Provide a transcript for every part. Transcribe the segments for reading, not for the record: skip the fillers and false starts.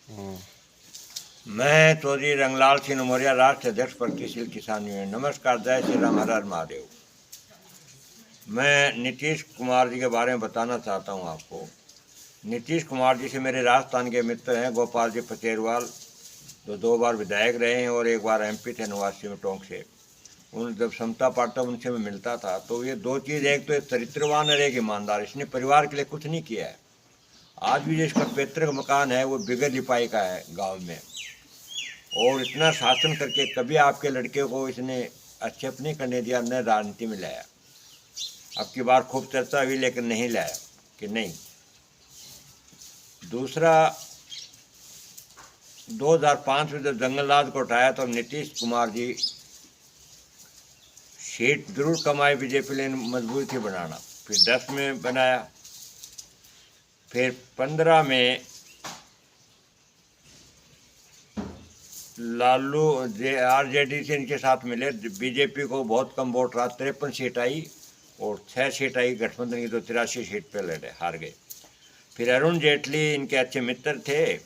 मैं चौधरी रंगलाल सिंह मौर्य, राष्ट्रीय अध्यक्ष प्रगतिशील किसान यूनियन। नमस्कार, जय श्री राम, हर हर महादेव। मैं नीतीश कुमार जी के बारे में बताना चाहता हूं आपको। नीतीश कुमार जी से मेरे राजस्थान के मित्र हैं गोपाल जी पचेरवाल, जो 2 बार विधायक रहे हैं और 1 बार MP थे नवासी में टोंक से। उन जब समता पार्टी उनसे मैं मिलता था तो ये 2 चीज़, एक तो एक चरित्रवान और एक ईमानदार। इसने परिवार के लिए कुछ नहीं किया है। आज भी जो इसका पैतृक मकान है वो बिगर लिपाई का है गाँव में, और इतना शासन करके कभी आपके लड़के को इसने आक्षेप नहीं करने दिया, न राजनीति में लाया। अब की बार खूब चर्चा हुई लेकिन नहीं लाया कि नहीं। दूसरा, 2005 में जब जंगलराज को उठाया तो नीतीश कुमार जी सीट जरूर कमाई, बीजेपी ने मजबूरी थी बनाना। फिर 10 में बनाया, फिर 15 में लालू RJD से इनके साथ मिले। बीजेपी को बहुत कम वोट रहा, 53 सीट आई और 6 सीट आई गठबंधन की, तो 83 सीट पे लड़े, हार गए। फिर अरुण जेटली इनके अच्छे मित्र थे,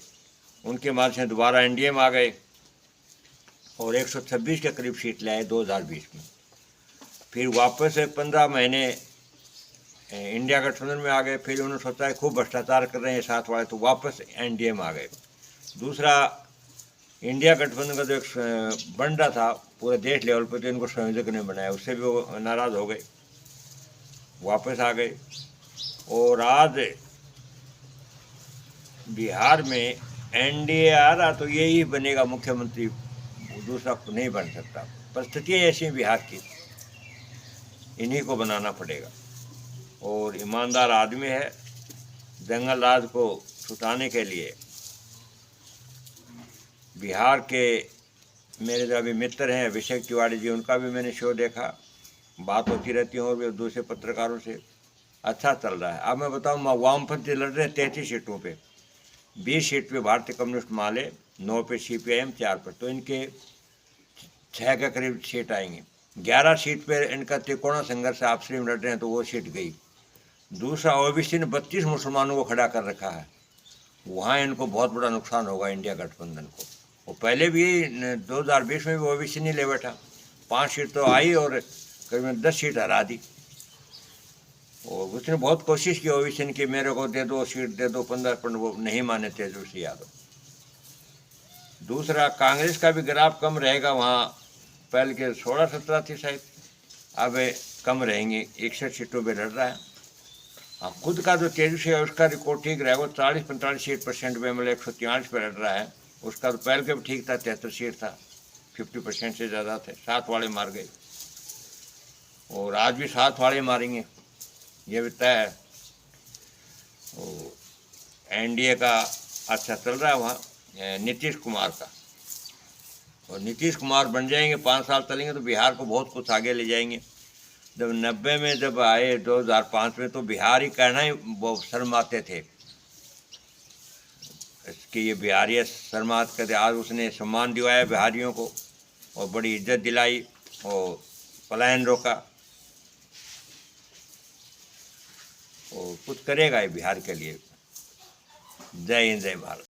उनके माध्यम से दोबारा NDA में आ गए और 126 के करीब सीट ले आए 2020 में। फिर वापस 15 महीने इंडिया गठबंधन में आ गए। फिर उन्होंने सोचा है खूब भ्रष्टाचार कर रहे हैं साथ वाले, तो वापस NDA में आ गए। दूसरा, इंडिया गठबंधन का जो एक बंडा था पूरे देश लेवल पर, तो इनको संयोजक ने बनाया, उससे भी वो नाराज़ हो गए, वापस आ गए। और आज बिहार में NDA आ रहा तो यही बनेगा मुख्यमंत्री, दूसरा नहीं बन सकता। परिस्थितियाँ ऐसी हैं बिहार की, इन्हीं को बनाना पड़ेगा। और ईमानदार आदमी है। जंगलराज को छुटाने के लिए बिहार के मेरे जो अभी मित्र हैं अभिषेक तिवारी जी, उनका भी मैंने शो देखा, बात होती रहती है और भी दूसरे पत्रकारों से। अच्छा चल रहा है। अब मैं बताऊँ, वामपंथी लड़ रहे हैं 33 सीटों पे। 20 सीट पे भारतीय कम्युनिस्ट माले, 9 पे CPIM, 4 पर, तो इनके 6 के करीब सीट आएंगे। 11 सीट पर इनका त्रिकोणा संघर्ष आपसी में लड़ रहे हैं, तो वो सीट गई। दूसरा, OBC ने 32 मुसलमानों को खड़ा कर रखा है, वहाँ इनको बहुत बड़ा नुकसान होगा इंडिया गठबंधन को। वो पहले भी 2020 में भी OBC नहीं ले बैठा, 5 सीट तो आई और करीबन 10 सीट हरा दी। और उसने बहुत कोशिश की OBC ने कि मेरे को दे दो सीट, दे दो 15, पर वो नहीं माने तेजस्वी यादव। दूसरा, कांग्रेस का भी ग्राफ कम रहेगा वहाँ, पहले के 16-17 थी शायद, अब कम रहेंगे, 61 सीटों पर लड़ रहा है। हाँ, खुद का जो तेजस्वी है उसका रिकॉर्ड ठीक रहेगा, 40-45 सीट में, मतलब 143 पे लड़ रहा है। उसका तो पहले के भी ठीक था, 73 सीट था, 50% से ज़्यादा थे। 7 वाले मार गए और आज भी 7 वाले मारेंगे, ये भी तय है। तो NDA का अच्छा चल रहा है वहाँ नीतीश कुमार का, और नीतीश कुमार बन जाएंगे, 5 साल चलेंगे तो बिहार को बहुत कुछ आगे ले जाएंगे। जब 90 में जब आए 2005 में, तो बिहार ही कहना ही वो शर्माते थे कि ये बिहारी है, शर्मात करते। आज उसने सम्मान दिवाया बिहारियों को और बड़ी इज्जत दिलाई और पलायन रोका, और कुछ करेगा ये बिहार के लिए। जय हिंद, जय भारत।